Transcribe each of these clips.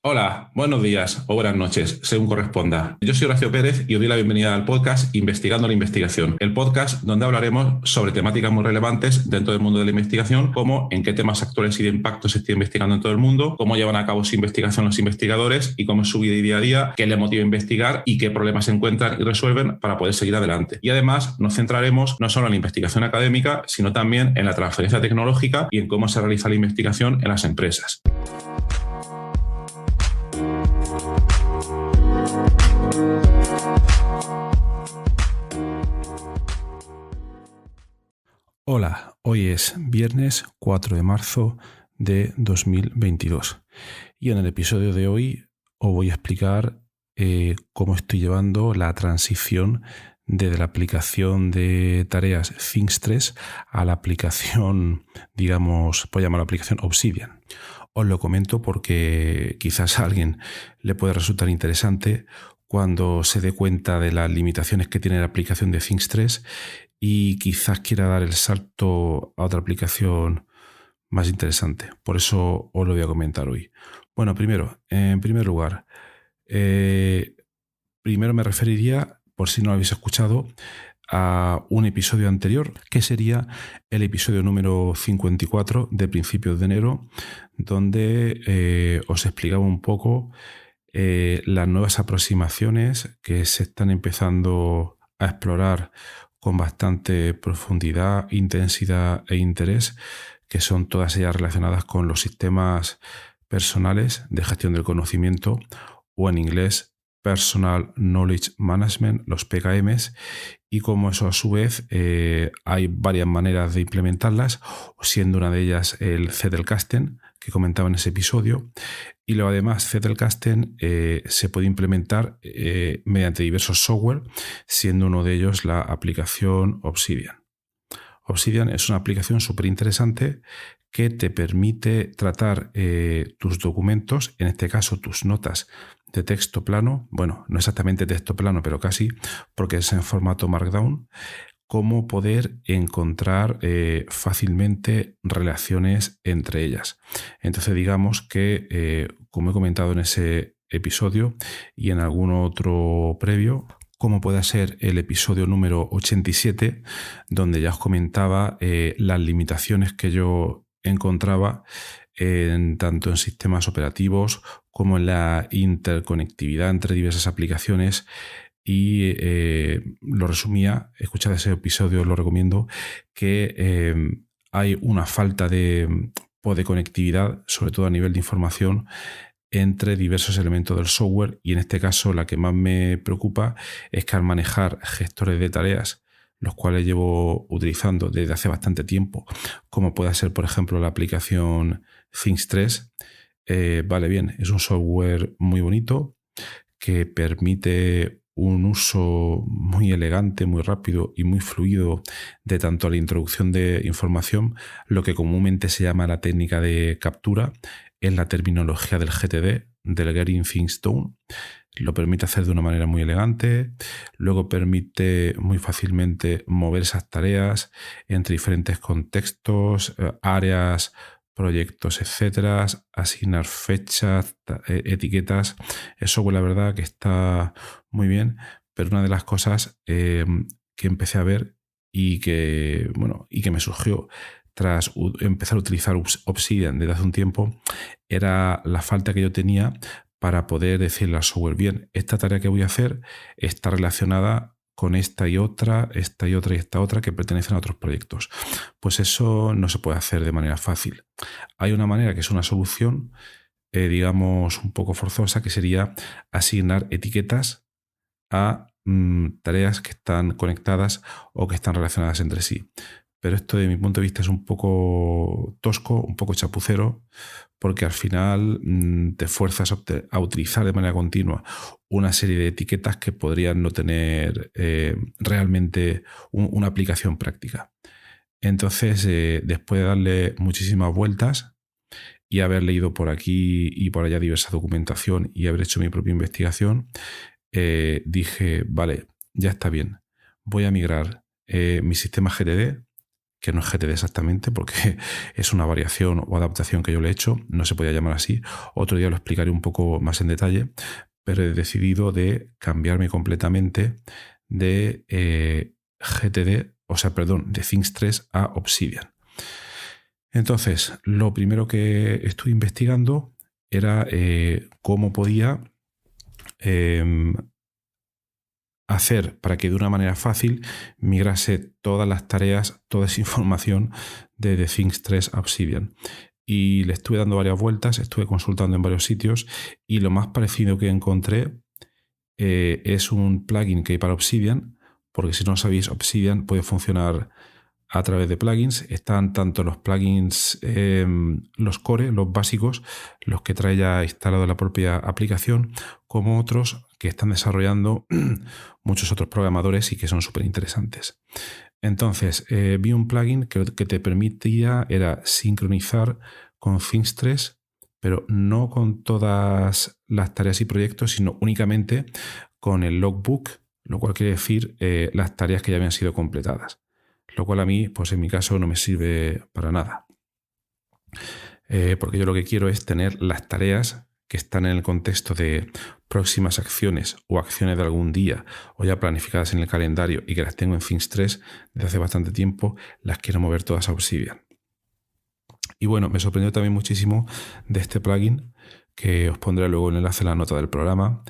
Hola, buenos días o buenas noches, según corresponda. Yo soy Horacio Pérez y os doy la bienvenida al podcast Investigando la Investigación, el podcast donde hablaremos sobre temáticas muy relevantes dentro del mundo de la investigación, como en qué temas actuales y de impacto se está investigando en todo el mundo, cómo llevan a cabo su investigación los investigadores y cómo es su vida y día a día, qué les motiva a investigar y qué problemas encuentran y resuelven para poder seguir adelante. Y además nos centraremos no solo en la investigación académica, sino también en la transferencia tecnológica y en cómo se realiza la investigación en las empresas. Hola, hoy es viernes 4 de marzo de 2022 y en el episodio de hoy os voy a explicar cómo estoy llevando la transición desde la aplicación de tareas Things3 a la aplicación, digamos, puedo llamarla aplicación Obsidian. Os lo comento porque quizás a alguien le puede resultar interesante cuando se dé cuenta de las limitaciones que tiene la aplicación de Things3 y quizás quiera dar el salto a otra aplicación más interesante. Por eso os lo voy a comentar hoy. Bueno, en primer lugar, primero me referiría, por si no lo habéis escuchado, a un episodio anterior, que sería el episodio número 54 de principios de enero, donde os explicaba un poco las nuevas aproximaciones que se están empezando a explorar con bastante profundidad, intensidad e interés, que son todas ellas relacionadas con los sistemas personales de gestión del conocimiento, o en inglés Personal Knowledge Management, los PKMs, y como eso a su vez hay varias maneras de implementarlas, siendo una de ellas el Zettelkasten, que comentaba en ese episodio. Y luego además Zettelkasten se puede implementar mediante diversos software, siendo uno de ellos la aplicación Obsidian. Obsidian es una aplicación súper interesante que te permite tratar tus documentos, en este caso tus notas de texto plano, bueno, no exactamente texto plano, pero casi, porque es en formato Markdown, cómo poder encontrar fácilmente relaciones entre ellas. Entonces digamos que, como he comentado en ese episodio y en algún otro previo, como puede ser el episodio número 87, donde ya os comentaba las limitaciones que yo encontraba tanto en sistemas operativos como en la interconectividad entre diversas aplicaciones. Y lo resumía, escuchad ese episodio, os lo recomiendo, que hay una falta de conectividad, sobre todo a nivel de información, entre diversos elementos del software, y en este caso la que más me preocupa es que al manejar gestores de tareas, los cuales llevo utilizando desde hace bastante tiempo, como puede ser por ejemplo la aplicación Things3, vale bien, es un software muy bonito que permite un uso muy elegante, muy rápido y muy fluido de tanto la introducción de información, lo que comúnmente se llama la técnica de captura, en la terminología del GTD, del Getting Things Done. Lo permite hacer de una manera muy elegante, luego permite muy fácilmente mover esas tareas entre diferentes contextos, áreas, proyectos, etcétera, asignar fechas, etiquetas. Eso, la verdad, que está muy bien, pero una de las cosas que empecé a ver y que me surgió tras empezar a utilizar Obsidian desde hace un tiempo, era la falta que yo tenía para poder decirle al software: bien, esta tarea que voy a hacer está relacionada con esta y otra, esta y otra y esta otra, que pertenecen a otros proyectos. Pues eso no se puede hacer de manera fácil. Hay una manera que es una solución, digamos, un poco forzosa, que sería asignar etiquetas a tareas que están conectadas o que están relacionadas entre sí. Pero esto, de mi punto de vista, es un poco tosco, un poco chapucero, porque al final te fuerzas a utilizar de manera continua una serie de etiquetas que podrían no tener realmente una aplicación práctica. Entonces, después de darle muchísimas vueltas y haber leído por aquí y por allá diversa documentación y haber hecho mi propia investigación, dije, vale, ya está bien, voy a migrar mi sistema GTD, que no es GTD exactamente, porque es una variación o adaptación que yo le he hecho, no se podía llamar así. Otro día lo explicaré un poco más en detalle, pero he decidido de cambiarme completamente de GTD, de Things 3 a Obsidian. Entonces, lo primero que estuve investigando era cómo podía hacer para que de una manera fácil migrase todas las tareas, toda esa información de The Things 3 a Obsidian. Y le estuve dando varias vueltas, estuve consultando en varios sitios y lo más parecido que encontré es un plugin que hay para Obsidian, porque si no sabéis, Obsidian puede funcionar a través de plugins. Están tanto los plugins, los core, los básicos, los que trae ya instalado la propia aplicación, como otros que están desarrollando muchos otros programadores y que son súper interesantes. Entonces, vi un plugin que te permitía era sincronizar con Things 3, pero no con todas las tareas y proyectos, sino únicamente con el logbook, lo cual quiere decir las tareas que ya habían sido completadas. Lo cual a mí, pues en mi caso, no me sirve para nada. Porque yo lo que quiero es tener las tareas que están en el contexto de próximas acciones o acciones de algún día o ya planificadas en el calendario y que las tengo en Things 3 desde hace bastante tiempo, las quiero mover todas a Obsidian. Y bueno, me sorprendió también muchísimo de este plugin, que os pondré luego el enlace en la nota del programa,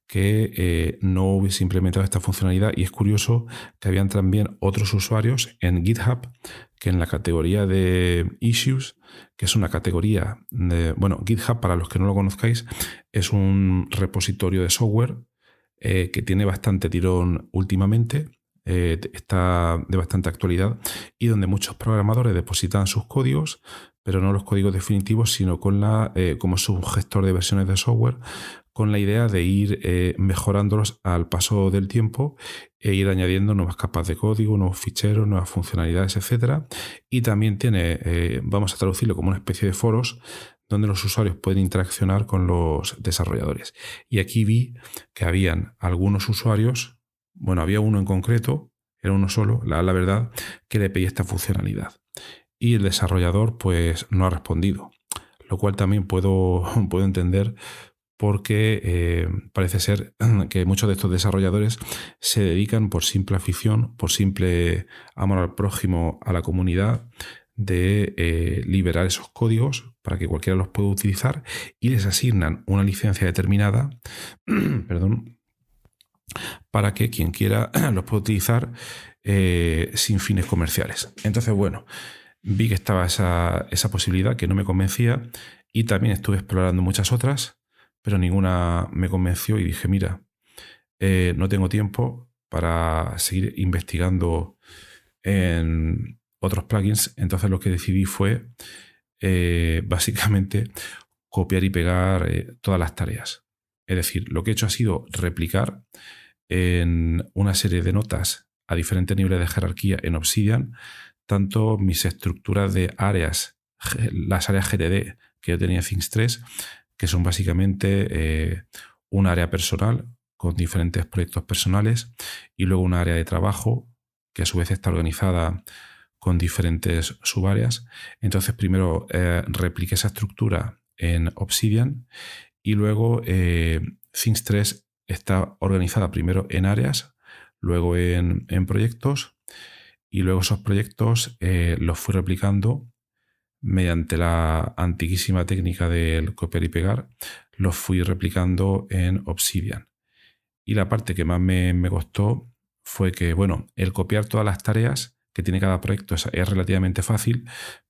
que no hubiese implementado esta funcionalidad. Y es curioso que habían también otros usuarios en GitHub que en la categoría de issues, que es una categoría de... Bueno, GitHub, para los que no lo conozcáis, es un repositorio de software que tiene bastante tirón últimamente, está de bastante actualidad y donde muchos programadores depositan sus códigos, pero no los códigos definitivos, sino con como su gestor de versiones de software, con la idea de ir mejorándolos al paso del tiempo e ir añadiendo nuevas capas de código, nuevos ficheros, nuevas funcionalidades, etc. Y también tiene, vamos a traducirlo como una especie de foros donde los usuarios pueden interaccionar con los desarrolladores. Y aquí vi que habían algunos usuarios, bueno, había uno en concreto, era uno solo, la verdad, que le pedí esta funcionalidad. Y el desarrollador pues no ha respondido, lo cual también puedo entender, porque parece ser que muchos de estos desarrolladores se dedican por simple afición, por simple amor al prójimo, a la comunidad, de liberar esos códigos para que cualquiera los pueda utilizar y les asignan una licencia determinada perdón, para que quien quiera los pueda utilizar sin fines comerciales. Entonces, bueno, vi que estaba esa posibilidad que no me convencía y también estuve explorando muchas otras, pero ninguna me convenció y dije, mira, no tengo tiempo para seguir investigando en otros plugins. Entonces lo que decidí fue básicamente copiar y pegar todas las tareas. Es decir, lo que he hecho ha sido replicar en una serie de notas a diferentes niveles de jerarquía en Obsidian tanto mis estructuras de áreas, las áreas GTD que yo tenía en Things 3, que son básicamente un área personal con diferentes proyectos personales y luego una área de trabajo que a su vez está organizada con diferentes subáreas. Entonces primero repliqué esa estructura en Obsidian y luego Things 3 está organizada primero en áreas, luego en proyectos y luego esos proyectos los fui replicando mediante la antiquísima técnica del copiar y pegar, los fui replicando en Obsidian. Y la parte que más me costó fue que, bueno, el copiar todas las tareas que tiene cada proyecto es relativamente fácil,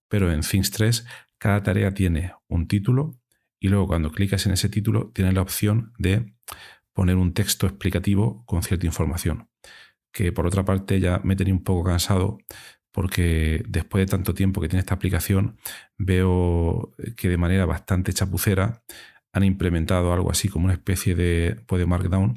pero en Things 3 cada tarea tiene un título y luego cuando clicas en ese título tienes la opción de poner un texto explicativo con cierta información, que por otra parte ya me tenía un poco cansado, porque después de tanto tiempo que tiene esta aplicación veo que de manera bastante chapucera han implementado algo así como una especie de Markdown,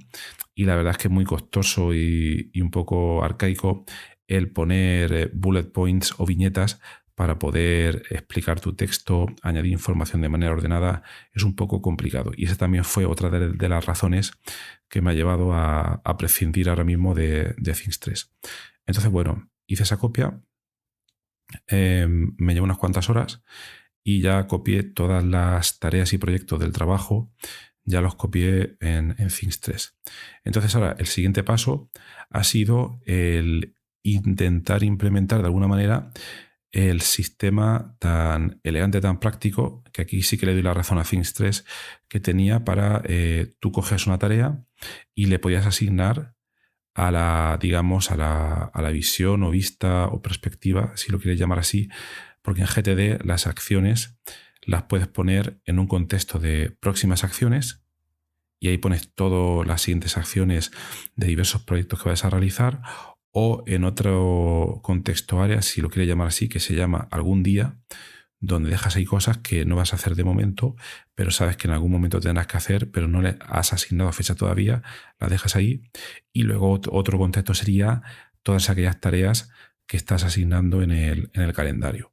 y la verdad es que es muy costoso y un poco arcaico el poner bullet points o viñetas para poder explicar tu texto, añadir información de manera ordenada. Es un poco complicado y esa también fue otra de las razones que me ha llevado a prescindir ahora mismo de Things 3. Entonces, bueno, hice esa copia me llevó unas cuantas horas y ya copié todas las tareas y proyectos del trabajo, ya los copié en Things 3. Entonces ahora el siguiente paso ha sido el intentar implementar de alguna manera el sistema tan elegante, tan práctico, que aquí sí que le doy la razón a Things 3, que tenía para tú coges una tarea y le podías asignar a la, digamos, a la visión o vista o perspectiva, si lo quieres llamar así, porque en GTD las acciones las puedes poner en un contexto de próximas acciones y ahí pones todas las siguientes acciones de diversos proyectos que vas a realizar, o en otro contexto área, si lo quieres llamar así, que se llama algún día, donde dejas ahí cosas que no vas a hacer de momento, pero sabes que en algún momento tendrás que hacer, pero no le has asignado fecha todavía, las dejas ahí. Y luego otro contexto sería todas aquellas tareas que estás asignando en el calendario.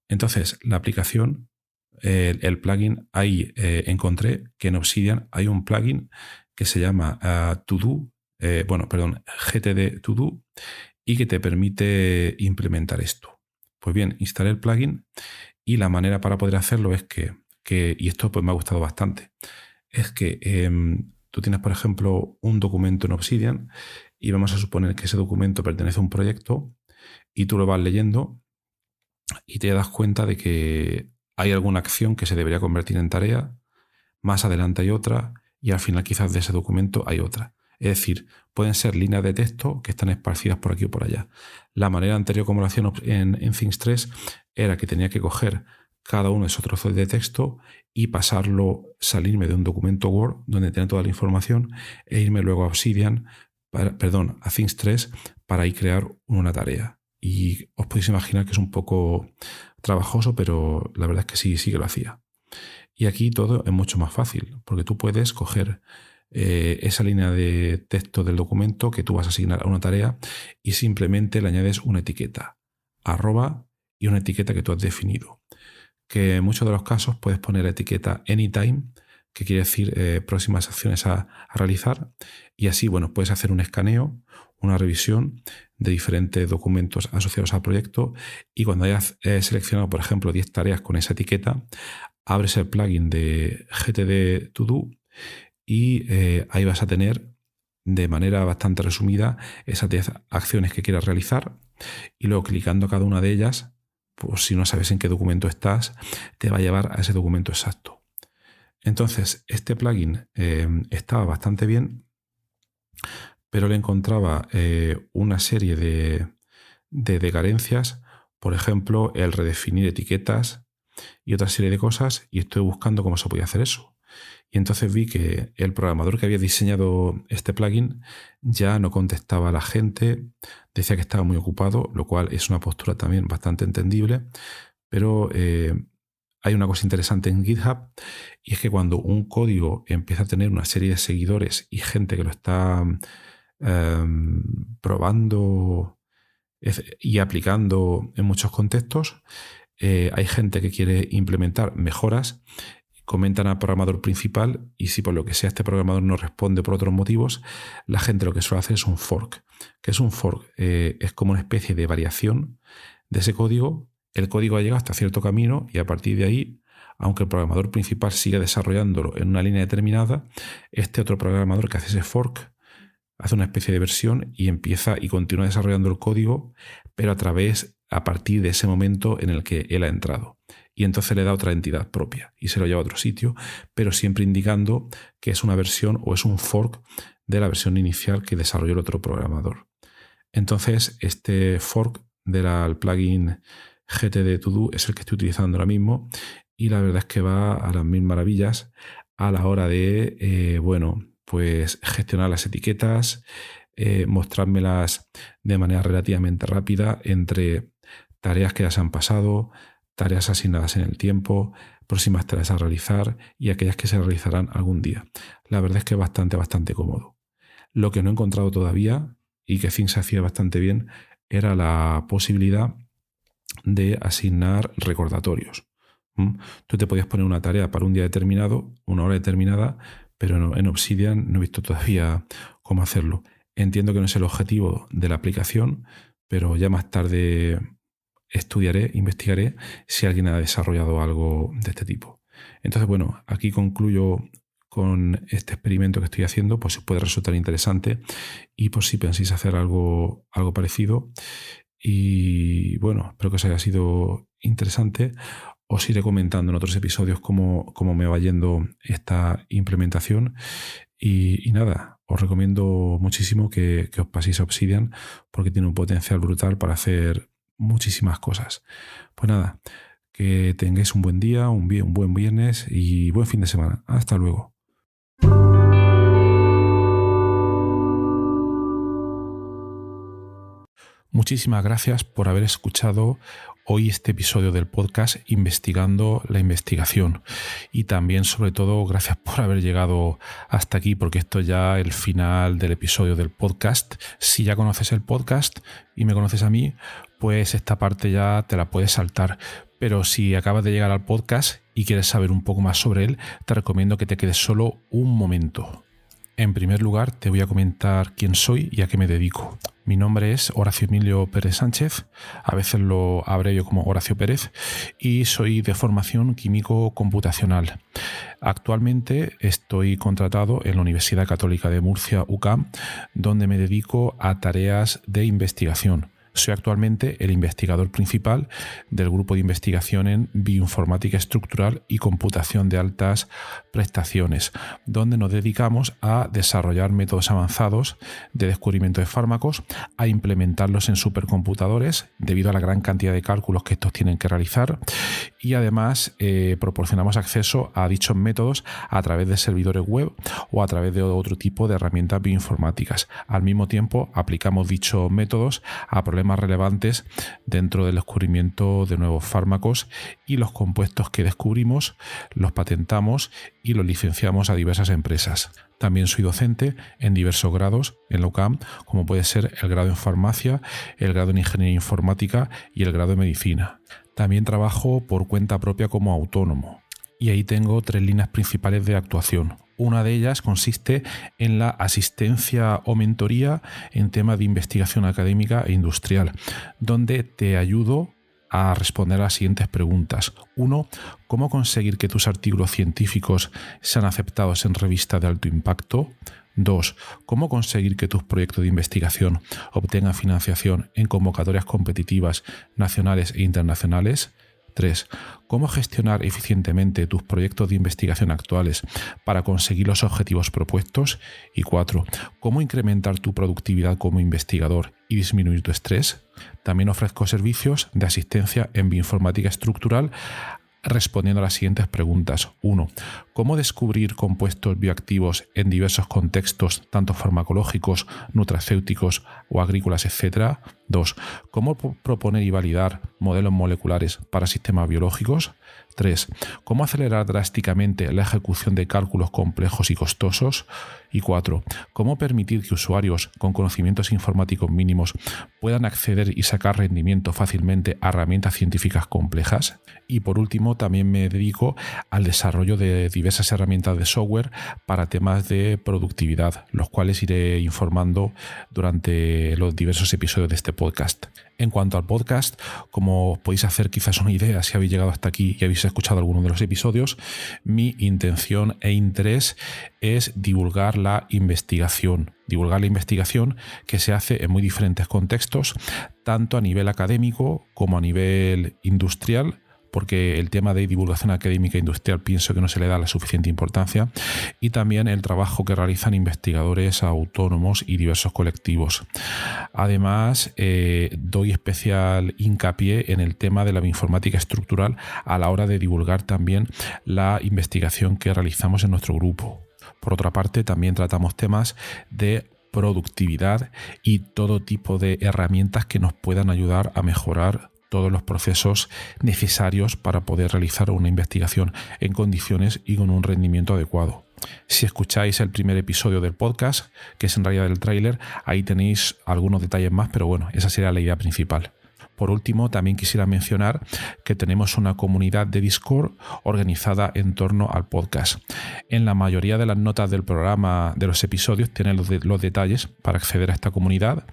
Entonces, la aplicación, el plugin, ahí encontré que en Obsidian hay un plugin que se llama To-Do, GTD To-Do, y que te permite implementar esto. Pues bien, instalé el plugin y la manera para poder hacerlo es y esto pues me ha gustado bastante, es que tú tienes, por ejemplo, un documento en Obsidian y vamos a suponer que ese documento pertenece a un proyecto y tú lo vas leyendo y te das cuenta de que hay alguna acción que se debería convertir en tarea, más adelante hay otra y al final quizás de ese documento hay otra. Es decir, pueden ser líneas de texto que están esparcidas por aquí o por allá. La manera anterior como lo hacía en Things 3 era que tenía que coger cada uno de esos trozos de texto y salirme de un documento Word donde tenía toda la información e irme luego a Obsidian, a Things 3 para ahí crear una tarea. Y os podéis imaginar que es un poco trabajoso, pero la verdad es que sí que lo hacía. Y aquí todo es mucho más fácil, porque tú puedes coger esa línea de texto del documento que tú vas a asignar a una tarea y simplemente le añades una etiqueta, @ y una etiqueta que tú has definido. Que en muchos de los casos puedes poner la etiqueta anytime, que quiere decir próximas acciones a realizar, y así, bueno, puedes hacer un escaneo, una revisión de diferentes documentos asociados al proyecto, y cuando hayas seleccionado, por ejemplo, 10 tareas con esa etiqueta, abres el plugin de GTD To Do y ahí vas a tener de manera bastante resumida esas 10 acciones que quieras realizar, y luego clicando cada una de ellas, pues si no sabes en qué documento estás, te va a llevar a ese documento exacto. Entonces, este plugin estaba bastante bien, pero le encontraba una serie de carencias, por ejemplo, el redefinir etiquetas y otra serie de cosas, y estoy buscando cómo se podía hacer eso. Y entonces vi que el programador que había diseñado este plugin ya no contestaba a la gente, decía que estaba muy ocupado, lo cual es una postura también bastante entendible, pero hay una cosa interesante en GitHub, y es que cuando un código empieza a tener una serie de seguidores y gente que lo está probando y aplicando en muchos contextos, hay gente que quiere implementar mejoras, comentan al programador principal, y si por lo que sea este programador no responde por otros motivos, la gente lo que suele hacer es un fork. ¿Qué es un fork? Es como una especie de variación de ese código. El código ha llegado hasta cierto camino y a partir de ahí, aunque el programador principal siga desarrollándolo en una línea determinada, este otro programador que hace ese fork hace una especie de versión y empieza y continúa desarrollando el código, pero a partir de ese momento en el que él ha entrado. Y entonces le da otra entidad propia y se lo lleva a otro sitio, pero siempre indicando que es una versión o es un fork de la versión inicial que desarrolló el otro programador. Entonces, este fork del plugin GTD To Do es el que estoy utilizando ahora mismo, y la verdad es que va a las mil maravillas a la hora de, pues gestionar las etiquetas, mostrármelas de manera relativamente rápida entre tareas que ya se han pasado, tareas asignadas en el tiempo, próximas tareas a realizar y aquellas que se realizarán algún día. La verdad es que es bastante cómodo. Lo que no he encontrado todavía, y que Things hacía bastante bien, era la posibilidad de asignar recordatorios. Tú te podías poner una tarea para un día determinado, una hora determinada, pero en Obsidian no he visto todavía cómo hacerlo. Entiendo que no es el objetivo de la aplicación, pero ya más tarde estudiaré, investigaré si alguien ha desarrollado algo de este tipo. Entonces, bueno, aquí concluyo con este experimento que estoy haciendo, pues si puede resultar interesante y por si pensáis hacer algo parecido. Y bueno, espero que os haya sido interesante. Os iré comentando en otros episodios cómo me va yendo esta implementación. Y nada, os recomiendo muchísimo que os paséis a Obsidian porque tiene un potencial brutal para hacer muchísimas cosas. Pues nada, que tengáis un buen día, un buen viernes y buen fin de semana. Hasta luego. Muchísimas gracias por haber escuchado hoy este episodio del podcast Investigando la Investigación. Y también, sobre todo, gracias por haber llegado hasta aquí, porque esto ya es el final del episodio del podcast. Si ya conoces el podcast y me conoces a mí, pues esta parte ya te la puedes saltar. Pero si acabas de llegar al podcast y quieres saber un poco más sobre él, te recomiendo que te quedes solo un momento. En primer lugar, te voy a comentar quién soy y a qué me dedico. Mi nombre es Horacio Emilio Pérez Sánchez, a veces lo abrevio como Horacio Pérez, y soy de formación químico computacional. Actualmente estoy contratado en la Universidad Católica de Murcia, UCAM, donde me dedico a tareas de investigación. Soy actualmente el investigador principal del grupo de investigación en bioinformática estructural y computación de altas prestaciones, donde nos dedicamos a desarrollar métodos avanzados de descubrimiento de fármacos, a implementarlos en supercomputadores debido a la gran cantidad de cálculos que estos tienen que realizar, y además proporcionamos acceso a dichos métodos a través de servidores web o a través de otro tipo de herramientas bioinformáticas. Al mismo tiempo, aplicamos dichos métodos a problemas relevantes dentro del descubrimiento de nuevos fármacos, y los compuestos que descubrimos los patentamos y los licenciamos a diversas empresas. También soy docente en diversos grados en la UCAM, como puede ser el grado en farmacia, el grado en ingeniería informática y el grado en medicina. También trabajo por cuenta propia como autónomo, y ahí tengo 3 líneas principales de actuación. Una de ellas consiste en la asistencia o mentoría en temas de investigación académica e industrial, donde te ayudo a responder a las siguientes preguntas. 1. ¿Cómo conseguir que tus artículos científicos sean aceptados en revistas de alto impacto? 2. ¿Cómo conseguir que tus proyectos de investigación obtengan financiación en convocatorias competitivas nacionales e internacionales? 3. ¿Cómo gestionar eficientemente tus proyectos de investigación actuales para conseguir los objetivos propuestos? Y 4. ¿Cómo incrementar tu productividad como investigador y disminuir tu estrés? También ofrezco servicios de asistencia en bioinformática estructural respondiendo a las siguientes preguntas. 1. ¿Cómo descubrir compuestos bioactivos en diversos contextos, tanto farmacológicos, nutracéuticos o agrícolas, etc.? 2. ¿Cómo proponer y validar modelos moleculares para sistemas biológicos? 3. ¿Cómo acelerar drásticamente la ejecución de cálculos complejos y costosos? Y 4. ¿Cómo permitir que usuarios con conocimientos informáticos mínimos puedan acceder y sacar rendimiento fácilmente a herramientas científicas complejas? Y por último, también me dedico al desarrollo de diversas herramientas de software para temas de productividad, los cuales iré informando durante los diversos episodios de este podcast. En cuanto al podcast, como os podéis hacer quizás una idea si habéis llegado hasta aquí y habéis escuchado alguno de los episodios, mi intención e interés es divulgar la investigación que se hace en muy diferentes contextos, tanto a nivel académico como a nivel industrial, porque el tema de divulgación académica e industrial pienso que no se le da la suficiente importancia, y también el trabajo que realizan investigadores autónomos y diversos colectivos. Además, doy especial hincapié en el tema de la bioinformática estructural a la hora de divulgar también la investigación que realizamos en nuestro grupo. Por otra parte, también tratamos temas de productividad y todo tipo de herramientas que nos puedan ayudar a mejorar todos los procesos necesarios para poder realizar una investigación en condiciones y con un rendimiento adecuado. Si escucháis el primer episodio del podcast, que es en realidad el tráiler, ahí tenéis algunos detalles más, pero bueno, esa sería la idea principal. Por último, también quisiera mencionar que tenemos una comunidad de Discord organizada en torno al podcast. En la mayoría de las notas del programa, de los episodios, tienen los detalles para acceder a esta comunidad.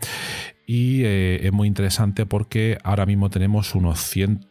y es muy interesante porque ahora mismo tenemos unos 100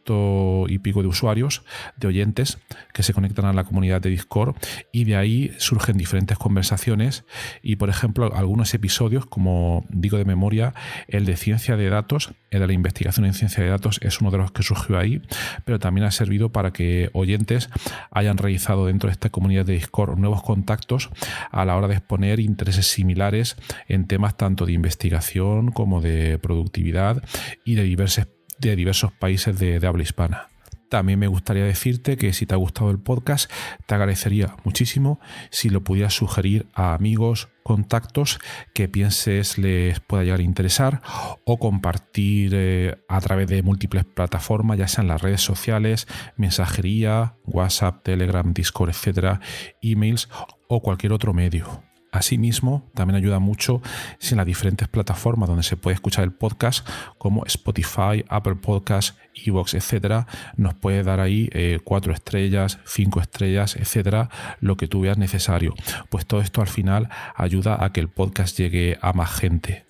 y pico de usuarios, de oyentes que se conectan a la comunidad de Discord, y de ahí surgen diferentes conversaciones. Y por ejemplo, algunos episodios, como digo de memoria, el de ciencia de datos, el de la investigación en ciencia de datos, es uno de los que surgió ahí, pero también ha servido para que oyentes hayan realizado dentro de esta comunidad de Discord nuevos contactos a la hora de exponer intereses similares en temas tanto de investigación como de productividad y de diversos países de habla hispana. También me gustaría decirte que si te ha gustado el podcast, te agradecería muchísimo si lo pudieras sugerir a amigos, contactos que pienses les pueda llegar a interesar, o compartir a través de múltiples plataformas, ya sean las redes sociales, mensajería, WhatsApp, Telegram, Discord, etcétera, emails o cualquier otro medio. Asimismo, también ayuda mucho si en las diferentes plataformas donde se puede escuchar el podcast, como Spotify, Apple Podcasts, iVoox, etcétera, nos puede dar ahí 4 estrellas, 5 estrellas, etcétera, lo que tú veas necesario. Pues todo esto al final ayuda a que el podcast llegue a más gente.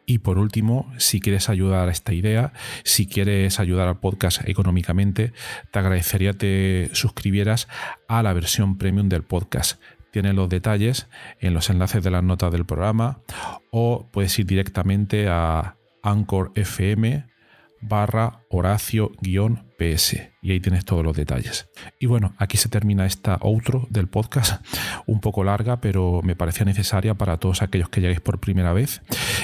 Y por último, si quieres ayudar a esta idea, si quieres ayudar al podcast económicamente, te agradecería que te suscribieras a la versión premium del podcast. Tienes los detalles en los enlaces de las notas del programa, o puedes ir directamente a Anchor FM/Horacio-PS y ahí tienes todos los detalles. Y bueno, aquí se termina esta outro del podcast, un poco larga, pero me parecía necesaria para todos aquellos que lleguéis por primera vez.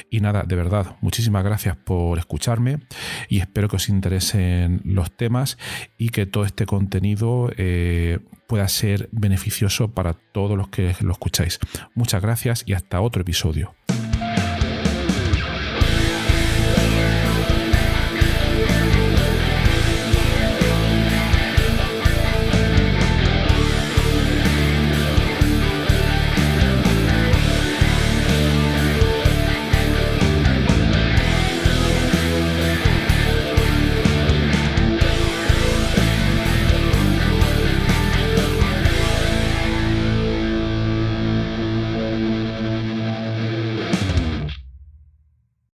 Y nada, de verdad, muchísimas gracias por escucharme y espero que os interesen los temas y que todo este contenido pueda ser beneficioso para todos los que lo escucháis. Muchas gracias y hasta otro episodio.